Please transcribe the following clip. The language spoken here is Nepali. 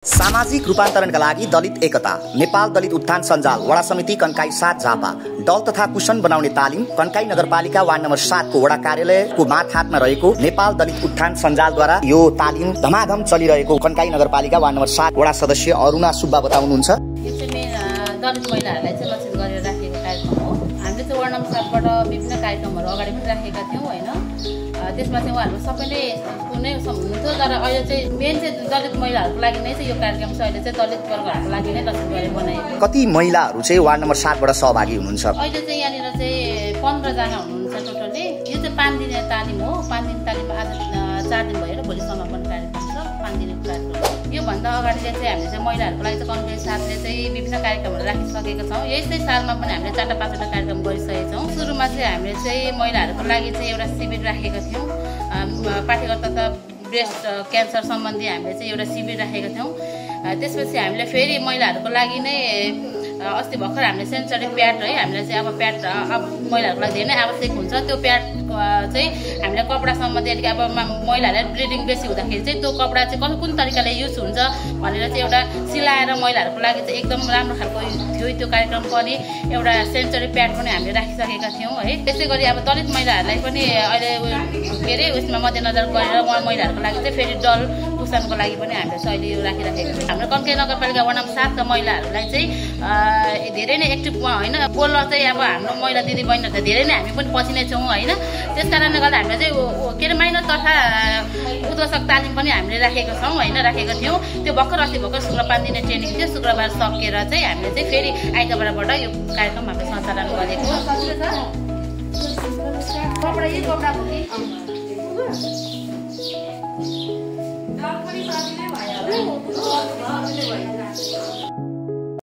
सामाजिक रूपान्तरणका लागि दलित एकता नेपाल दलित उत्थान सञ्जाल वडा समिति कन्काई 7 झापा दल तथा कुशन बनाउने तालिम कन्काई नगरपालिका वार्ड नम्बर 7 को वडा कार्यालयको माथामा रहेको नेपाल दलित उत्थान सञ्जालद्वारा यो तालिम धमाधम चलिरहेको कन्काई नगरपालिका वार्ड नम्बर 7 वडा सदस्य अरुणा सुब्बा बताउनुहुन्छ। यो चाहिँ दलित महिलाहरूलाई चाहिँ लक्षित गरेर राखेको कार्यक्रम हो। हामीले चाहिँ वार्ड नम्बर 7 बाट विभिन्न कार्यक्रमहरू अगाडि पनि राखेका थियौँ हैन। त्यसमा चाहिँ उहाँहरू सबै नै कुनै हुनुहुन्थ्यो, तर अहिले चाहिँ मेन चाहिँ दलित महिलाहरूको लागि नै चाहिँ यो कार्यक्रम चाहिँ अहिले चाहिँ दलित वर्गहरूको लागि नै लक्षित गरेर बनाएको। कति महिलाहरू चाहिँ वार्ड नम्बर 7 बाट सहभागी हुनुहुन्छ? अहिले चाहिँ यहाँनिर चाहिँ 15 जना हुनुहुन्छ टोटली। यो चाहिँ 5 दिने तालिम हो। 5 दिन तालिम आज 4 दिन भएर भोलि समापन कार्यक्रम छ। 5 दिने कार्यक्रम यो भन्दा अगाडि चाहिँ हामीले चाहिँ महिलाहरूको लागि चाहिँ कन्काई 7ले चाहिँ विभिन्न कार्यक्रमहरू राखिसकेका छौँ। यस्तै सालमा पनि हामीले 4-5वटा कार्यक्रम गरिसकेका छौँ। सुरुमा चाहिँ हामीले चाहिँ महिलाहरूको लागि चाहिँ एउटा शिविर राखेका थियौँ। पाठ्यक्रम तथा ब्रेस्ट क्यान्सर सम्बन्धी हामीले चाहिँ एउटा शिविर राखेका थियौँ। त्यसपछि हामीले फेरि महिलाहरूको लागि नै अस्ति भर्खर हामीले सेन्सरी प्याड है, हामीले चाहिँ अब प्याड अब महिलाहरूको लागि धेरै नै आवश्यक हुन्छ। त्यो प्याड चाहिँ हामीले कपडा सम्बन्धी अलिक अब महिलाहरूलाई ब्लिडिङ बेसी हुँदाखेरि चाहिँ त्यो कपडा चाहिँ कुन तरिकाले युज हुन्छ भनेर चाहिँ एउटा सिलाएर महिलाहरूको लागि चाहिँ एकदम राम्रो खालको थियो त्यो कार्यक्रम पनि। एउटा सेन्सरी प्याड पनि हामीले राखिसकेका थियौँ है। त्यसै गरी अब दलित महिलाहरूलाई पनि अहिले के अरे उसमा मध्यनजर गरेर उहाँ महिलाहरूको लागि चाहिँ फेरि डल पोषणको लागि पनि हामीले चाहिँ अहिले यो राखिराखेको छौँ। हाम्रो कन्काई नगरपालिका वार्ड नम्बर 7 का महिलाहरूलाई चाहिँ धेरै नै एक्टिभ होइन बोल्न चाहिँ अब हाम्रो महिला दिदी बहिनीहरू त धेरै नै हामी पनि पछि नै छौँ होइन। त्यस कारणले गर्दा हामीले चाहिँ के अरे माइनर तथा उद्घोषक तालिम पनि हामीले राखेका छौँ होइन, राखेका थियौँ। त्यो भर्खर शुक्र 5 दिने ट्रेनिङ थियो। शुक्रबार सकेर चाहिँ हामीले चाहिँ फेरि आइतबारबाट यो कार्यक्रम हामीले सञ्चालन गरेको। कपडा यही कपडा हो कि